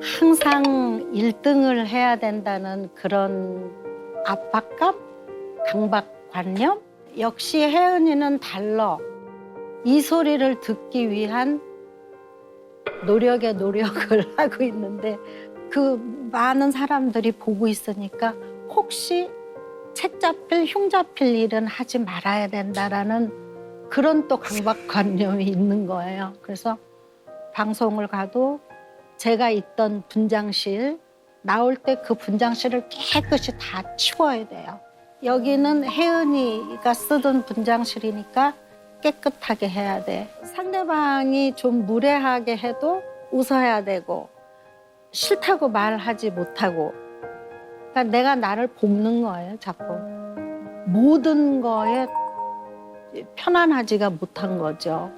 항상 1등을 해야 된다는 그런 압박감, 강박관념. 역시 혜은이는 달라. 이 소리를 듣기 위한 노력에 노력을 하고 있는데 그 많은 사람들이 보고 있으니까 혹시 책 잡힐, 흉 잡힐 일은 하지 말아야 된다라는 그런 또 강박관념이 있는 거예요. 그래서 방송을 가도 제가 있던 분장실, 나올 때 그 분장실을 깨끗이 다 치워야 돼요. 여기는 혜은이가 쓰던 분장실이니까 깨끗하게 해야 돼. 상대방이 좀 무례하게 해도 웃어야 되고 싫다고 말하지 못하고. 그러니까 내가 나를 볶는 거예요, 자꾸. 모든 거에 편안하지가 못한 거죠.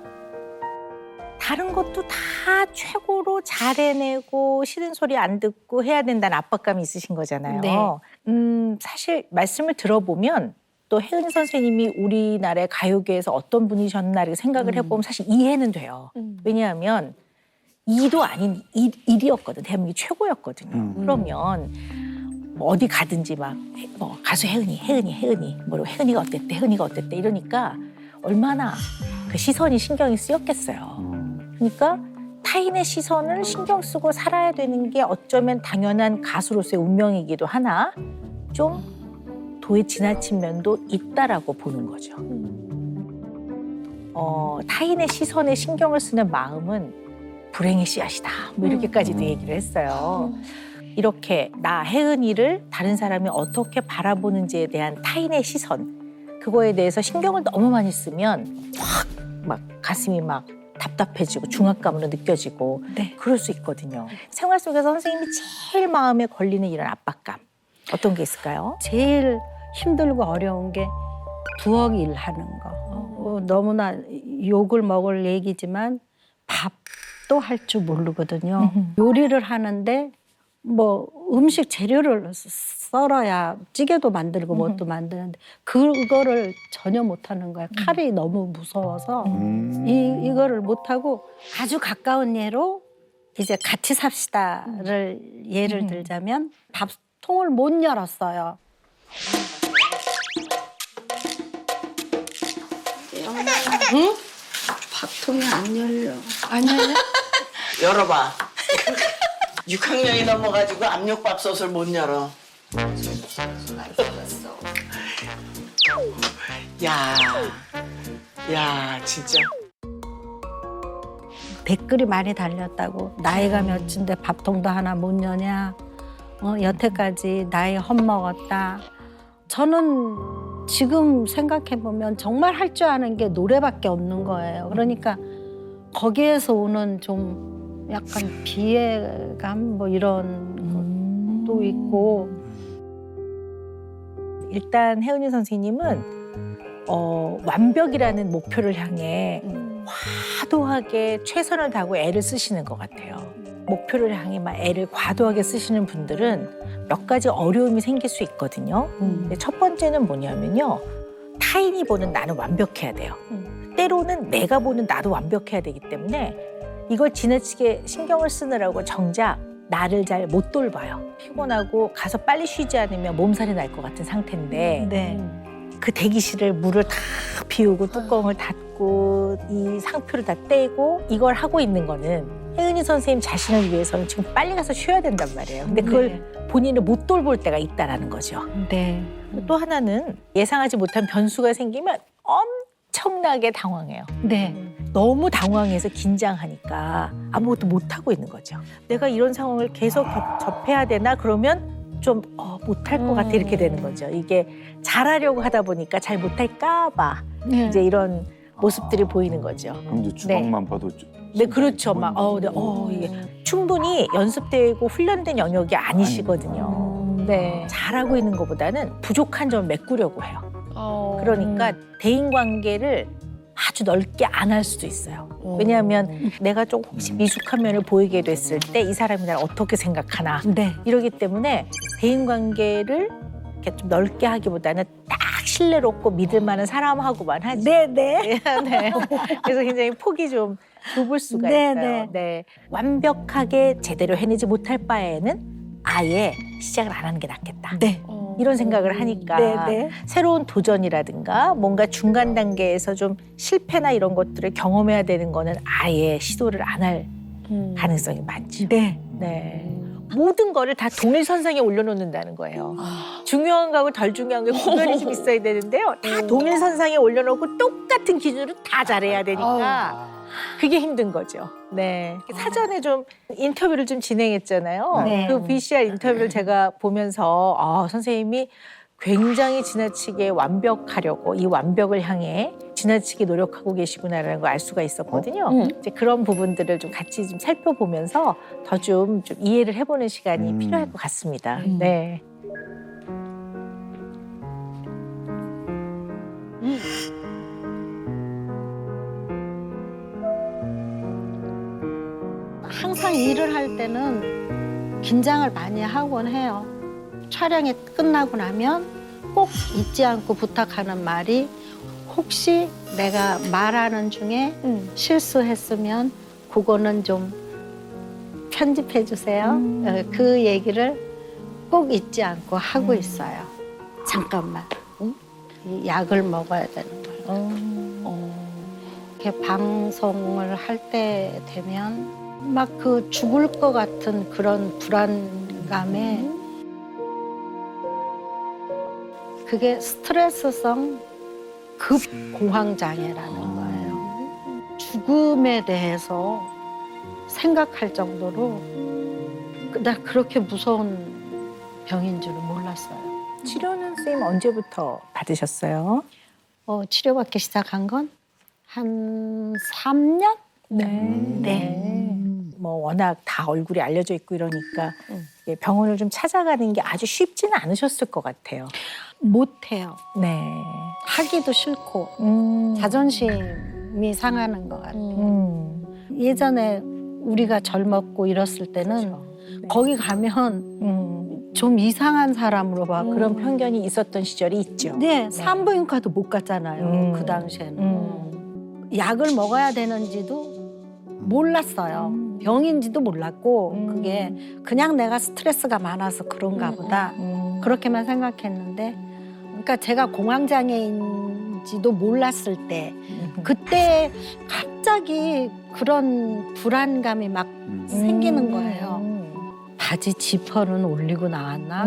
다른 것도 다 최고로 잘 해내고 싫은 소리 안 듣고 해야 된다는 압박감이 있으신 거잖아요. 네. 사실 말씀을 들어보면 또 혜은이 선생님이 우리나라의 가요계에서 어떤 분이셨나 이렇게 생각을 해보면 사실 이해는 돼요. 왜냐하면 이도 아닌 일이었거든. 대한민국 최고였거든요. 그러면 뭐 어디 가든지 막 뭐 가수 혜은이 뭐 혜은이가 어땠대 이러니까 얼마나 그 시선이 신경이 쓰였겠어요. 그러니까 타인의 시선을 신경 쓰고 살아야 되는 게 어쩌면 당연한 가수로서의 운명이기도 하나 좀 도에 지나친 면도 있다라고 보는 거죠. 타인의 시선에 신경을 쓰는 마음은 불행의 씨앗이다. 뭐 이렇게까지도 얘기를 했어요. 이렇게 나 혜은이를 다른 사람이 어떻게 바라보는지에 대한 타인의 시선, 그거에 대해서 신경을 너무 많이 쓰면 확 막 가슴이 막 답답해지고 중압감으로 느껴지고 네. 그럴 수 있거든요. 생활 속에서 선생님이 제일 마음에 걸리는 이런 압박감 어떤 게 있을까요? 제일 힘들고 어려운 게 부엌 일 하는 거. 너무나 욕을 먹을 얘기지만 밥도 할 줄 모르거든요. 요리를 하는데 뭐 음식 재료를 썰어야 찌개도 만들고 뭣도 만드는데 그거를 전혀 못하는 거예요. 칼이 너무 무서워서 이거를 못하고 아주 가까운 예로 이제 같이 삽시다를 예를 들자면 밥통을 못 열었어요. 응? 밥통이 안 열려. 안 열려? 열어봐. 6학년이 넘어가지고 압력밥솥을 못 열어. 야, 진짜. 댓글이 많이 달렸다고. 나이가 몇인데 밥통도 하나 못 여냐. 여태까지 나이 헛먹었다. 저는 지금 생각해보면 정말 할 줄 아는 게 노래밖에 없는 거예요. 그러니까 거기에서 오는 좀 약간 비애감 뭐 이런 것도 있고. 일단 혜은이 선생님은 완벽이라는 목표를 향해 과도하게 최선을 다하고 애를 쓰시는 것 같아요. 목표를 향해 막 애를 과도하게 쓰시는 분들은 몇 가지 어려움이 생길 수 있거든요. 근데 첫 번째는 뭐냐면요. 타인이 보는 나는 완벽해야 돼요. 때로는 내가 보는 나도 완벽해야 되기 때문에 이걸 지나치게 신경을 쓰느라고 정작 나를 잘 못 돌봐요. 피곤하고 가서 빨리 쉬지 않으면 몸살이 날 것 같은 상태인데 네. 그 대기실을 물을 다 비우고 뚜껑을 닫고 이 상표를 다 떼고 이걸 하고 있는 거는 혜은이 선생님 자신을 위해서는 지금 빨리 가서 쉬어야 된단 말이에요. 근데 그걸 본인을 못 돌볼 때가 있다라는 거죠. 네. 또 하나는 예상하지 못한 변수가 생기면 엄청나게 당황해요. 네. 너무 당황해서 긴장하니까 아무것도 못하고 있는 거죠. 내가 이런 상황을 계속 접해야 되나? 그러면 좀 못할 것 같아 이렇게 되는 거죠. 이게 잘하려고 하다 보니까 잘 못할까 봐 네. 이제 이런 모습들이 보이는 거죠. 그럼 이제 주방만 봐도 네, 그렇죠. 막 이게 충분히 연습되고 훈련된 영역이 아니시거든요. 네, 잘하고 있는 것보다는 부족한 점을 메꾸려고 해요. 그러니까 대인관계를 아주 넓게 안 할 수도 있어요. 왜냐하면 내가 좀 혹시 미숙한 면을 보이게 됐을 때 이 사람이 나를 어떻게 생각하나 네. 이러기 때문에 대인관계를 이렇게 좀 넓게 하기보다는 딱 신뢰롭고 믿을 만한 사람하고만 하지. 네네. 네. 그래서 굉장히 폭이 좀 좁을 수가 네, 있어요. 네. 네. 완벽하게 제대로 해내지 못할 바에는 아예 시작을 안 하는 게 낫겠다. 네. 이런 생각을 하니까 네. 새로운 도전이라든가 뭔가 중간 단계에서 좀 실패나 이런 것들을 경험해야 되는 거는 아예 시도를 안 할 가능성이 많죠. 네. 네. 모든 거를 다 동일선상에 올려놓는다는 거예요. 중요한 거하고 덜 중요한 게 구별이 좀 있어야 되는데요. 다 동일선상에 올려놓고 똑같은 기준으로 다 잘해야 되니까 그게 힘든 거죠. 네. 사전에 좀 인터뷰를 좀 진행했잖아요. 네. 그 VCR 인터뷰를 제가 보면서 선생님이 굉장히 지나치게 완벽하려고 이 완벽을 향해 지나치게 노력하고 계시구나라는 걸 알 수가 있었거든요. 이제 그런 부분들을 좀 같이 좀 살펴보면서 더 좀 이해를 해보는 시간이 필요할 것 같습니다. 네. 항상 일을 할 때는 긴장을 많이 하곤 해요. 촬영이 끝나고 나면 꼭 잊지 않고 부탁하는 말이 혹시 내가 말하는 중에 실수했으면 그거는 좀 편집해 주세요. 그 얘기를 꼭 잊지 않고 하고 있어요. 잠깐만. 이 약을 먹어야 되는 거예요. 이렇게 방송을 할 때 되면 막 그 죽을 것 같은 그런 불안감에 그게 스트레스성 급 공황 장애라는 거예요. 죽음에 대해서 생각할 정도로 나 그렇게 무서운 병인 줄은 몰랐어요. 치료는 선생님 언제부터 받으셨어요? 치료받기 시작한 건 한 3년? 네. 뭐 워낙 다 얼굴이 알려져 있고 이러니까 이게 병원을 좀 찾아가는 게 아주 쉽지는 않으셨을 것 같아요. 못해요. 네. 하기도 싫고 자존심이 상하는 것 같아요. 예전에 우리가 젊었고 이랬을 때는 거기 가면 좀 이상한 사람으로 봐. 그런 편견이 있었던 시절이 있죠. 네, 산부인과도 못 갔잖아요. 그 당시에는. 약을 먹어야 되는지도 몰랐어요. 병인지도 몰랐고 그게 그냥 내가 스트레스가 많아서 그런가 보다. 그렇게만 생각했는데 그러니까 제가 공황장애인지도 몰랐을 때 그때 갑자기 그런 불안감이 막 생기는 거예요. 바지 지퍼는 올리고 나왔나?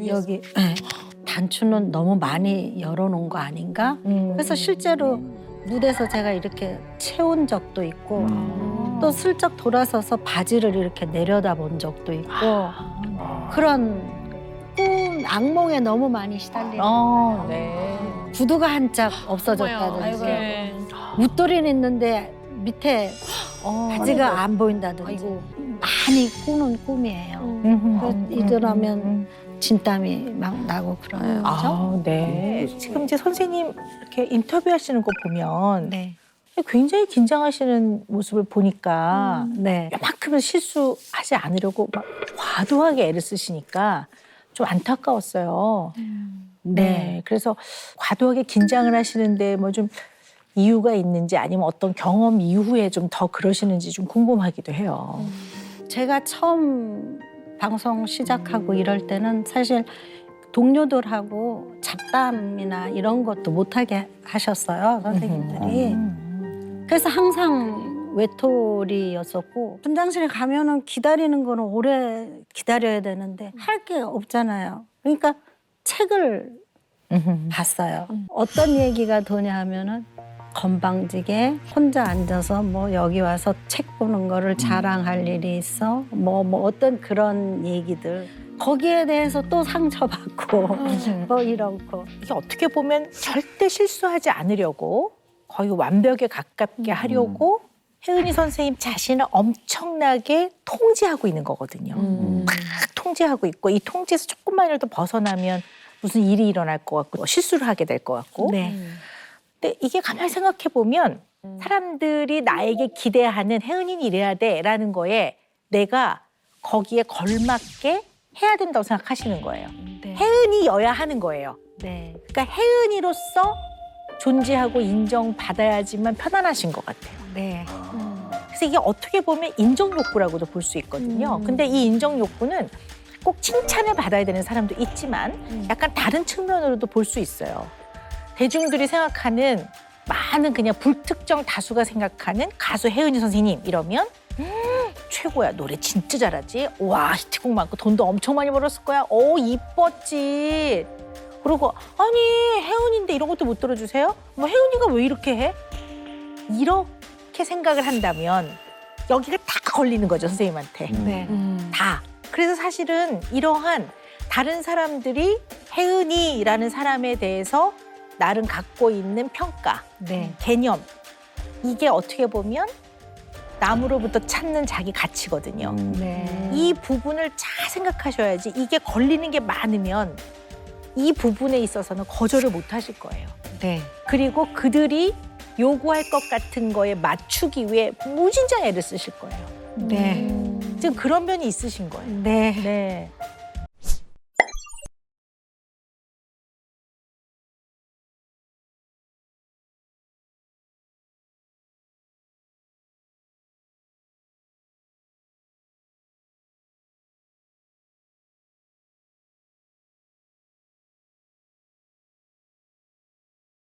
여기 단추는 너무 많이 열어놓은 거 아닌가? 그래서 실제로 무대에서 제가 이렇게 채운 적도 있고 또 슬쩍 돌아서서 바지를 이렇게 내려다본 적도 있고 그런 꿈, 악몽에 너무 많이 시달리는 네. 구두가 한 짝 없어졌다든지 웃돌이는 있는데 밑에 바지가 안 보인다든지 많이 꾸는 꿈이에요. 그래서 일어나면 진땀이 막 나고 그러는 거죠. 네. 지금 이제 선생님 이렇게 인터뷰하시는 거 보면 네. 굉장히 긴장하시는 모습을 보니까 네. 요만큼은 실수하지 않으려고 막 과도하게 애를 쓰시니까 좀 안타까웠어요. 네. 그래서 과도하게 긴장을 하시는데 뭐 좀 이유가 있는지 아니면 어떤 경험 이후에 좀 더 그러시는지 좀 궁금하기도 해요. 제가 처음 방송 시작하고 이럴 때는 사실 동료들하고 잡담이나 이런 것도 못하게 하셨어요, 선생님들이. 그래서 항상 외톨이였었고 분장실에 가면은 기다리는 거는 오래 기다려야 되는데 할 게 없잖아요. 그러니까 책을 봤어요. 어떤 얘기가 도냐 하면은 건방지게 혼자 앉아서 뭐 여기 와서 책 보는 거를 자랑할 일이 있어. 뭐 어떤 그런 얘기들. 거기에 대해서 또 상처받고 뭐 이러고. 이게 어떻게 보면 절대 실수하지 않으려고 거의 완벽에 가깝게 하려고 혜은이 선생님 자신을 엄청나게 통제하고 있는 거거든요. 막 통제하고 있고 이 통제에서 조금만이라도 벗어나면 무슨 일이 일어날 것 같고 실수를 하게 될 것 같고. 네. 근데 이게 가만히 생각해 보면 사람들이 나에게 기대하는 혜은이는 이래야 돼라는 거에 내가 거기에 걸맞게 해야 된다고 생각하시는 거예요. 네. 혜은이 혜은이여야 하는 거예요. 네. 그러니까 혜은이로서 존재하고 인정받아야지만 편안하신 것 같아요. 네. 그래서 이게 어떻게 보면 인정 욕구라고도 볼 수 있거든요. 근데 이 인정 욕구는 꼭 칭찬을 받아야 되는 사람도 있지만 약간 다른 측면으로도 볼 수 있어요. 대중들이 생각하는 많은 그냥 불특정 다수가 생각하는 가수 혜은이 선생님 이러면 최고야. 노래 진짜 잘하지. 와 히트곡 많고 돈도 엄청 많이 벌었을 거야. 오 이뻤지. 그리고 아니 혜은인데 이런 것도 못 들어주세요? 뭐 혜은이가 왜 이렇게 해? 이렇게 생각을 한다면 여기가 다 걸리는 거죠 선생님한테. 네. 다. 그래서 사실은 이러한 다른 사람들이 혜은이라는 사람에 대해서 나름 갖고 있는 평가, 네. 개념 이게 어떻게 보면 남으로부터 찾는 자기 가치거든요. 네. 이 부분을 잘 생각하셔야지 이게 걸리는 게 많으면 이 부분에 있어서는 거절을 못 하실 거예요. 네. 그리고 그들이 요구할 것 같은 거에 맞추기 위해 무진장 애를 쓰실 거예요. 네. 지금 그런 면이 있으신 거예요. 네. 네.